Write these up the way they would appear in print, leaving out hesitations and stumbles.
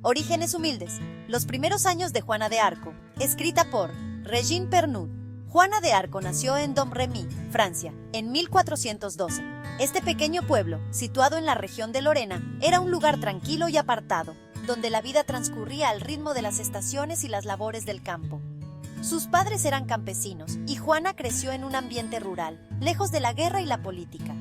Orígenes humildes. Los primeros años de Juana de Arco. Escrita por Regine Pernoud. Juana de Arco nació en Domremy, Francia, en 1412. Este pequeño pueblo, situado en la región de Lorena, era un lugar tranquilo y apartado, donde la vida transcurría al ritmo de las estaciones y las labores del campo. Sus padres eran campesinos y Juana creció en un ambiente rural, lejos de la guerra y la política.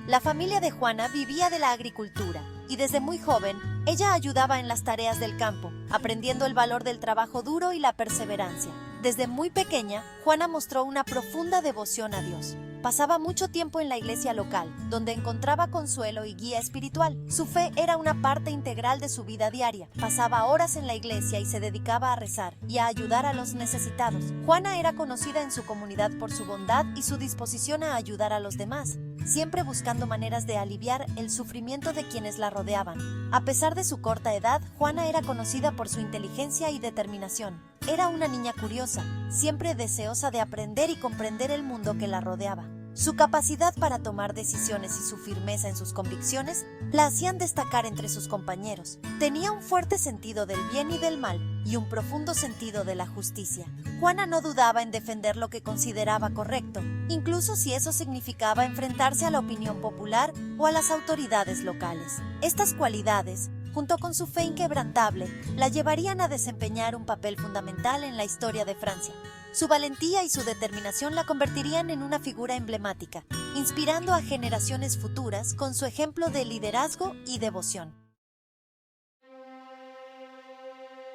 La familia de Juana vivía de la agricultura y desde muy joven ella ayudaba en las tareas del campo, aprendiendo el valor del trabajo duro y la perseverancia. Desde muy pequeña, Juana mostró una profunda devoción a Dios. Pasaba mucho tiempo en la iglesia local, donde encontraba consuelo y guía espiritual. Su fe era una parte integral de su vida diaria. Pasaba horas en la iglesia y se dedicaba a rezar y a ayudar a los necesitados. Juana era conocida en su comunidad por su bondad y su disposición a ayudar a los demás, siempre buscando maneras de aliviar el sufrimiento de quienes la rodeaban. A pesar de su corta edad, Juana era conocida por su inteligencia y determinación. Era una niña curiosa, siempre deseosa de aprender y comprender el mundo que la rodeaba. Su capacidad para tomar decisiones y su firmeza en sus convicciones la hacían destacar entre sus compañeros. Tenía un fuerte sentido del bien y del mal y un profundo sentido de la justicia. Juana no dudaba en defender lo que consideraba correcto, incluso si eso significaba enfrentarse a la opinión popular o a las autoridades locales. Estas cualidades, junto con su fe inquebrantable, la llevarían a desempeñar un papel fundamental en la historia de Francia. Su valentía y su determinación la convertirían en una figura emblemática, inspirando a generaciones futuras con su ejemplo de liderazgo y devoción.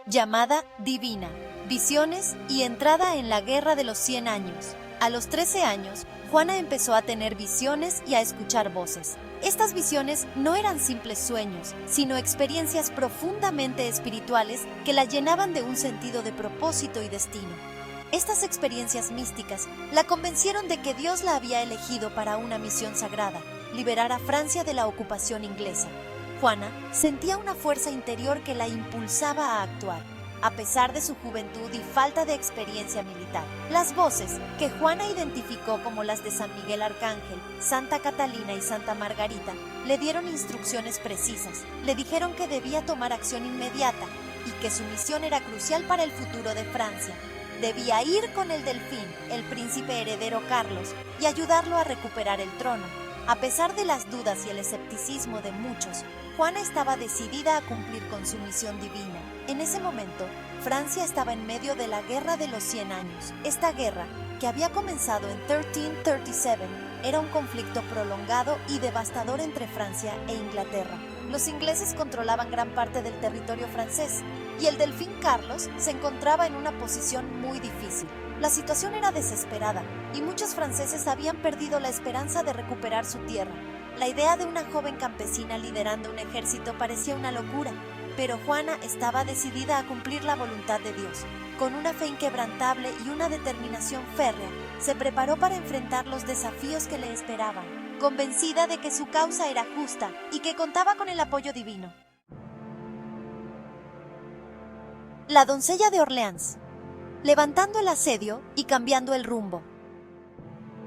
Llamada divina, visiones y entrada en la Guerra de los 100 años. A los 13 años, Juana empezó a tener visiones y a escuchar voces. Estas visiones no eran simples sueños, sino experiencias profundamente espirituales que la llenaban de un sentido de propósito y destino. Estas experiencias místicas la convencieron de que Dios la había elegido para una misión sagrada, liberar a Francia de la ocupación inglesa. Juana sentía una fuerza interior que la impulsaba a actuar, a pesar de su juventud y falta de experiencia militar. Las voces, que Juana identificó como las de San Miguel Arcángel, Santa Catalina y Santa Margarita, le dieron instrucciones precisas. Le dijeron que debía tomar acción inmediata y que su misión era crucial para el futuro de Francia. Debía ir con el delfín, el príncipe heredero Carlos, y ayudarlo a recuperar el trono. A pesar de las dudas y el escepticismo de muchos, Juana estaba decidida a cumplir con su misión divina. En ese momento, Francia estaba en medio de la Guerra de los 100 años. Esta guerra, que había comenzado en 1337, era un conflicto prolongado y devastador entre Francia e Inglaterra. Los ingleses controlaban gran parte del territorio francés, y el delfín Carlos se encontraba en una posición muy difícil. La situación era desesperada, y muchos franceses habían perdido la esperanza de recuperar su tierra. La idea de una joven campesina liderando un ejército parecía una locura, pero Juana estaba decidida a cumplir la voluntad de Dios. Con una fe inquebrantable y una determinación férrea, se preparó para enfrentar los desafíos que le esperaban, convencida de que su causa era justa y que contaba con el apoyo divino. La doncella de Orleans, levantando el asedio y cambiando el rumbo.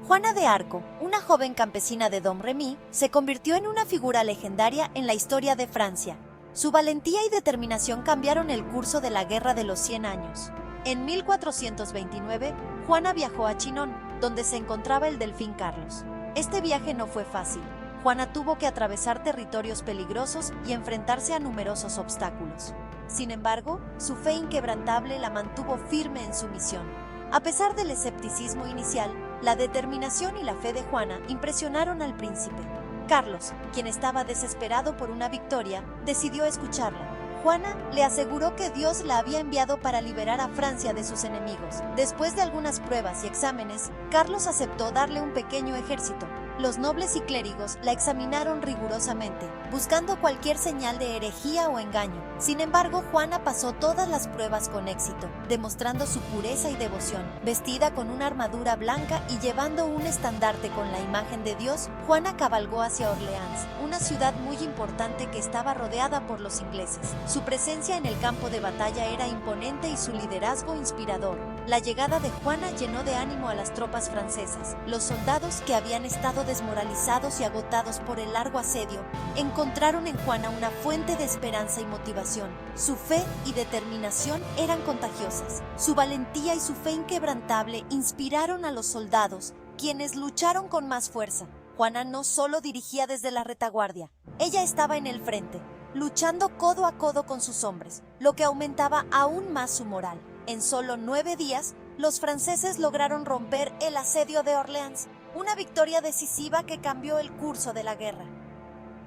Juana de Arco, una joven campesina de Domremy, se convirtió en una figura legendaria en la historia de Francia. Su valentía y determinación cambiaron el curso de la Guerra de los 100 años. En 1429, Juana viajó a Chinon, donde se encontraba el delfín Carlos. Este viaje no fue fácil. Juana tuvo que atravesar territorios peligrosos y enfrentarse a numerosos obstáculos. Sin embargo, su fe inquebrantable la mantuvo firme en su misión. A pesar del escepticismo inicial, la determinación y la fe de Juana impresionaron al príncipe. Carlos, quien estaba desesperado por una victoria, decidió escucharla. Juana le aseguró que Dios la había enviado para liberar a Francia de sus enemigos. Después de algunas pruebas y exámenes, Carlos aceptó darle un pequeño ejército. Los nobles y clérigos la examinaron rigurosamente, buscando cualquier señal de herejía o engaño. Sin embargo, Juana pasó todas las pruebas con éxito, demostrando su pureza y devoción. Vestida con una armadura blanca y llevando un estandarte con la imagen de Dios, Juana cabalgó hacia Orleans, una ciudad muy importante que estaba rodeada por los ingleses. Su presencia en el campo de batalla era imponente y su liderazgo inspirador. La llegada de Juana llenó de ánimo a las tropas francesas. Los soldados que habían estado desmoralizados y agotados por el largo asedio, encontraron en Juana una fuente de esperanza y motivación. Su fe y determinación eran contagiosas. Su valentía y su fe inquebrantable inspiraron a los soldados, quienes lucharon con más fuerza. Juana no solo dirigía desde la retaguardia, ella estaba en el frente, luchando codo a codo con sus hombres, lo que aumentaba aún más su moral. En solo 9 días, los franceses lograron romper el asedio de Orleans, una victoria decisiva que cambió el curso de la guerra.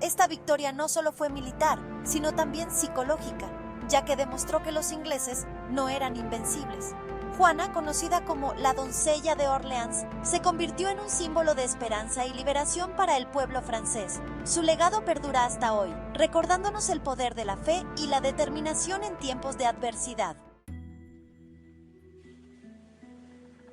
Esta victoria no solo fue militar, sino también psicológica, ya que demostró que los ingleses no eran invencibles. Juana, conocida como la doncella de Orleans, se convirtió en un símbolo de esperanza y liberación para el pueblo francés. Su legado perdura hasta hoy, recordándonos el poder de la fe y la determinación en tiempos de adversidad.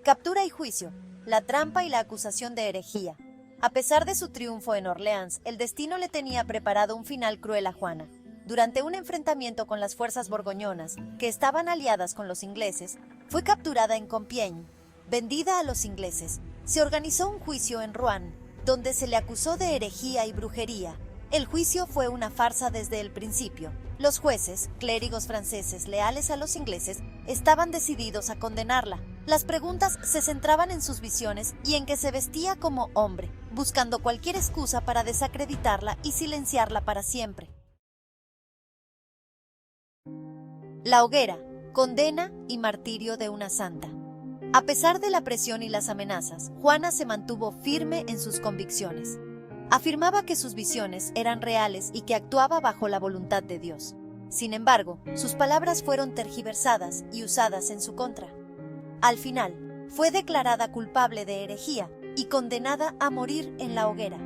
Captura y juicio, la trampa y la acusación de herejía. A pesar de su triunfo en Orleans, el destino le tenía preparado un final cruel a Juana. Durante un enfrentamiento con las fuerzas borgoñonas, que estaban aliadas con los ingleses, fue capturada en Compiègne. Vendida a los ingleses, se organizó un juicio en Rouen, donde se le acusó de herejía y brujería. El juicio fue una farsa desde el principio. Los jueces, clérigos franceses leales a los ingleses, estaban decididos a condenarla. Las preguntas se centraban en sus visiones y en que se vestía como hombre, buscando cualquier excusa para desacreditarla y silenciarla para siempre. La hoguera, condena y martirio de una santa. A pesar de la presión y las amenazas, Juana se mantuvo firme en sus convicciones. Afirmaba que sus visiones eran reales y que actuaba bajo la voluntad de Dios. Sin embargo, sus palabras fueron tergiversadas y usadas en su contra. Al final, fue declarada culpable de herejía y condenada a morir en la hoguera.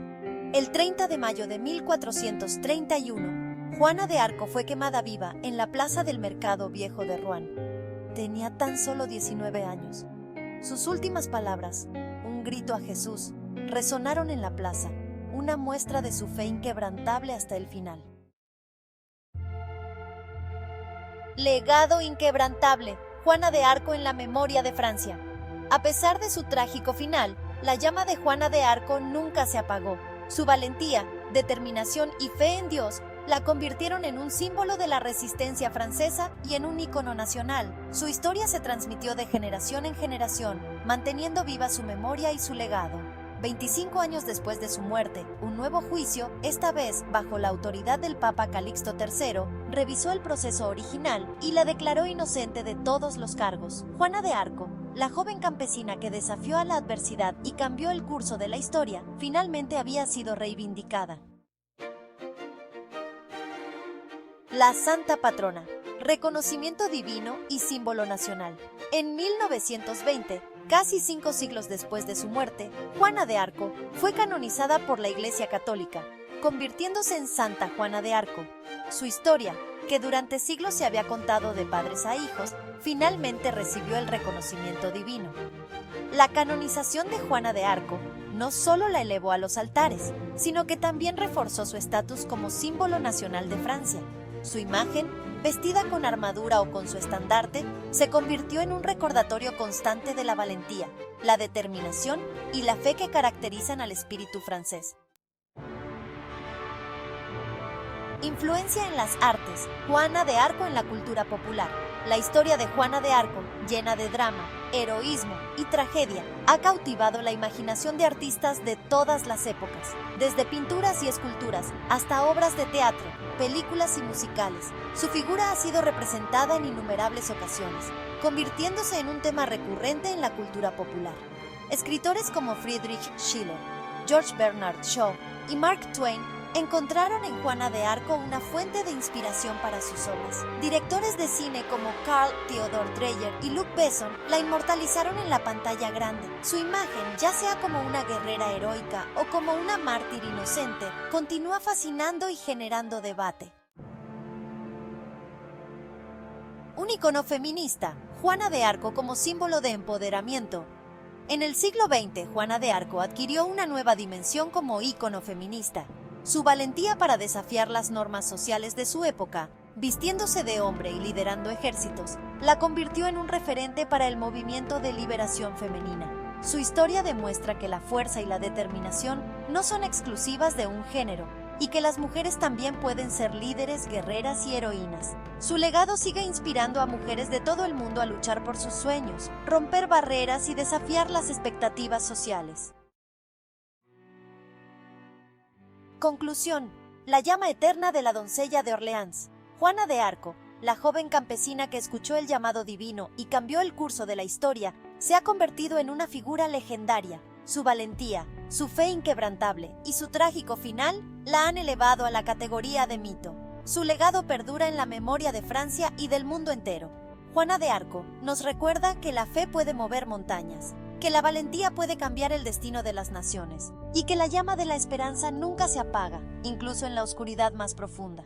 El 30 de mayo de 1431, Juana de Arco fue quemada viva en la plaza del Mercado Viejo de Rouen. Tenía tan solo 19 años. Sus últimas palabras, un grito a Jesús, resonaron en la plaza, una muestra de su fe inquebrantable hasta el final. Legado inquebrantable, Juana de Arco en la memoria de Francia. A pesar de su trágico final, la llama de Juana de Arco nunca se apagó. Su valentía, determinación y fe en Dios la convirtieron en un símbolo de la resistencia francesa y en un ícono nacional. Su historia se transmitió de generación en generación, manteniendo viva su memoria y su legado. 25 años después de su muerte, un nuevo juicio, esta vez bajo la autoridad del Papa Calixto III, revisó el proceso original y la declaró inocente de todos los cargos. Juana de Arco, la joven campesina que desafió a la adversidad y cambió el curso de la historia, finalmente había sido reivindicada. La Santa Patrona, reconocimiento divino y símbolo nacional. En 1920, casi 5 siglos después de su muerte, Juana de Arco fue canonizada por la Iglesia Católica, convirtiéndose en Santa Juana de Arco. Su historia, que durante siglos se había contado de padres a hijos, finalmente recibió el reconocimiento divino. La canonización de Juana de Arco no solo la elevó a los altares, sino que también reforzó su estatus como símbolo nacional de Francia. Su imagen, vestida con armadura o con su estandarte, se convirtió en un recordatorio constante de la valentía, la determinación y la fe que caracterizan al espíritu francés. Influencia en las artes. Juana de Arco en la cultura popular. La historia de Juana de Arco, llena de drama, heroísmo y tragedia, ha cautivado la imaginación de artistas de todas las épocas, desde pinturas y esculturas hasta obras de teatro, películas y musicales. Su figura ha sido representada en innumerables ocasiones, convirtiéndose en un tema recurrente en la cultura popular. Escritores como Friedrich Schiller, George Bernard Shaw y Mark Twain encontraron en Juana de Arco una fuente de inspiración para sus obras. Directores de cine como Carl Theodor Dreyer y Luc Besson la inmortalizaron en la pantalla grande. Su imagen, ya sea como una guerrera heroica o como una mártir inocente, continúa fascinando y generando debate. Un icono feminista, Juana de Arco como símbolo de empoderamiento. En el siglo XX, Juana de Arco adquirió una nueva dimensión como ícono feminista. Su valentía para desafiar las normas sociales de su época, vistiéndose de hombre y liderando ejércitos, la convirtió en un referente para el movimiento de liberación femenina. Su historia demuestra que la fuerza y la determinación no son exclusivas de un género, y que las mujeres también pueden ser líderes, guerreras y heroínas. Su legado sigue inspirando a mujeres de todo el mundo a luchar por sus sueños, romper barreras y desafiar las expectativas sociales. Conclusión: la llama eterna de la doncella de Orleans. Juana de Arco, la joven campesina que escuchó el llamado divino y cambió el curso de la historia, se ha convertido en una figura legendaria. Su valentía, su fe inquebrantable y su trágico final la han elevado a la categoría de mito. Su legado perdura en la memoria de Francia y del mundo entero. Juana de Arco nos recuerda que la fe puede mover montañas, que la valentía puede cambiar el destino de las naciones y que la llama de la esperanza nunca se apaga, incluso en la oscuridad más profunda.